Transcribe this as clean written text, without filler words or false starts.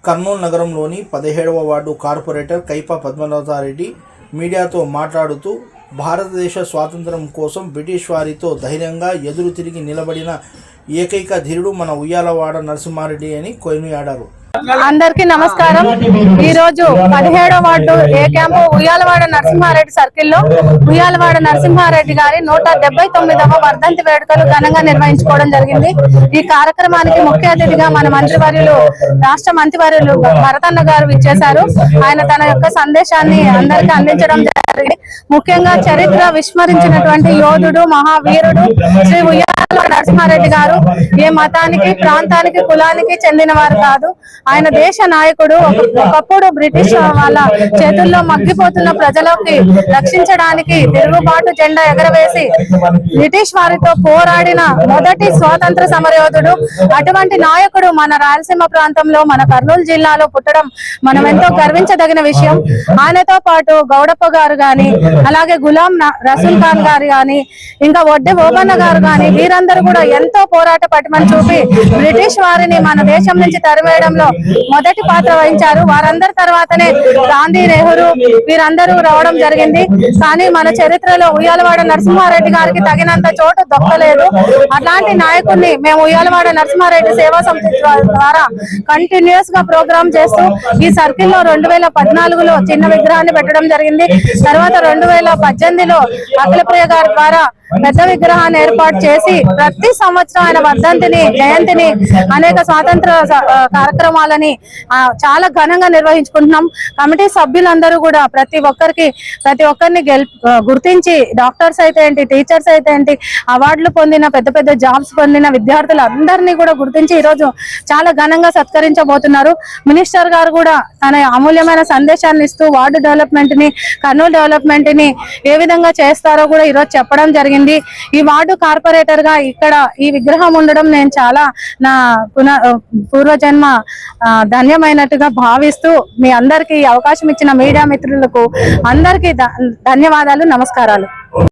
కర్నూలు నగరంలోని 17వ ward corporator కైప పద్మనాభరెడ్డి మీడియాతో మాట్లాడుతూ భారతదేశ స్వాతంత్ర్యం కోసం బ్రిటిష్ వారితో ధైర్యంగా ఎదురు తిరిగి నిలబడిన ఏకైక ధీరుడు మన ఉయ్యాలవాడ నరసింహారెడ్డి అని కొనియాడారు. అందరికీ నమస్కారం. ఈ రోజు 17వ వార్డు ఏ క్యాంపు ఉయ్యాలవాడ నరసింహారెడ్డి సర్కిల్లో ఉయ్యాలవాడ నరసింహారెడ్డి గారి 179వ వర్ధంతి వేడుకలు ఘనంగా నిర్వహించుకోవడం జరిగింది. ఈ కార్యక్రమానికి ముఖ్య అతిథిగా మన మంత్రివర్యులు రాష్ట్ర మంత్రివర్యులు భరతన్న గారు విచ్చేశారు. ఆయన తన యొక్క సందేశాన్ని అందరికీ అందించడం జరిగింది. ముఖ్యంగా చరిత్ర విస్మరించినటువంటి యోధుడు, మహావీరుడు శ్రీ ఉయ్యాలవాడ నరసింహారెడ్డి గారు ఏ మతానికి, ప్రాంతానికి, కులానికి చెందిన వారు కాదు. ఆయన దేశ నాయకుడు. ఒకప్పుడు బ్రిటిష్ వాళ్ళ చేతుల్లో మగ్గిపోతున్న ప్రజలకి రక్షించడానికి తిరుగుబాటు జెండా ఎగరవేసి బ్రిటిష్ వారితో పోరాడిన మొదటి స్వాతంత్ర సమరయోధుడు. అటువంటి నాయకుడు మన రాయలసీమ ప్రాంతంలో, మన కర్నూలు జిల్లాలో పుట్టడం మనం ఎంతో గర్వించదగిన విషయం. ఆయనతో పాటు గౌడప్ప గారు గాని, అలాగే గులాం రసూల్ ఖాన్ గారు గాని, ఇంకా వడ్డే ఓబన్న గారు గాని, వీరందరూ కూడా ఎంతో పోరాట పటిమను చూపి బ్రిటిష్ వారిని మన దేశం నుంచి తరివేయడంలో మొదటి పాత్ర వహించారు. వారందరి తర్వాతనే గాంధీ, నెహ్రూ వీరందరూ రావడం జరిగింది. కానీ మన చరిత్రలో ఉయ్యాలవాడ నరసింహారెడ్డి గారికి తగినంత చోటు దొక్కలేదు. అట్లాంటి నాయకుడిని మేము ఉయ్యాలవాడ నరసింహారెడ్డి సేవా సమితి ద్వారా కంటిన్యూస్ గా ప్రోగ్రామ్ చేస్తూ ఈ సర్కిల్లో 2014లో చిన్న విగ్రహాన్ని పెట్టడం జరిగింది. తర్వాత 2018లో అఖిలప్రియ గారి ద్వారా పెద్ద విగ్రహాన్ని ఏర్పాటు చేసి ప్రతి సంవత్సరం ఆయన వర్ధంతిని, జయంతిని, అనేక స్వాతంత్ర కార్యక్రమాలని చాలా ఘనంగా నిర్వహించుకుంటున్నాం. కమిటీ సభ్యులందరూ కూడా ప్రతి ఒక్కరిని గుర్తించి, డాక్టర్స్ అయితే ఏంటి, టీచర్స్ అయితే ఏంటి, అవార్డులు పొందిన, పెద్ద పెద్ద జాబ్స్ పొందిన విద్యార్థులందరినీ కూడా గుర్తించి ఈరోజు చాలా ఘనంగా సత్కరించబోతున్నారు. మినిస్టర్ గారు కూడా తన అమూల్యమైన సందేశాన్ని ఇస్తూ వార్డు డెవలప్మెంట్ ని, కర్నూలు డెవలప్మెంట్ ని ఏ విధంగా చేస్తారో కూడా ఈరోజు చెప్పడం జరిగింది. ఈ వార్డు కార్పొరేటర్ గా ఇక్కడ ఈ విగ్రహం ఉండడం నేను చాలా నా పూర్వజన్మ ధన్యమైనట్టుగా భావిస్తూ మీ అందరికీ అవకాశం ఇచ్చిన మీడియా మిత్రులకు అందరికీ ధన్యవాదాలు, నమస్కారాలు.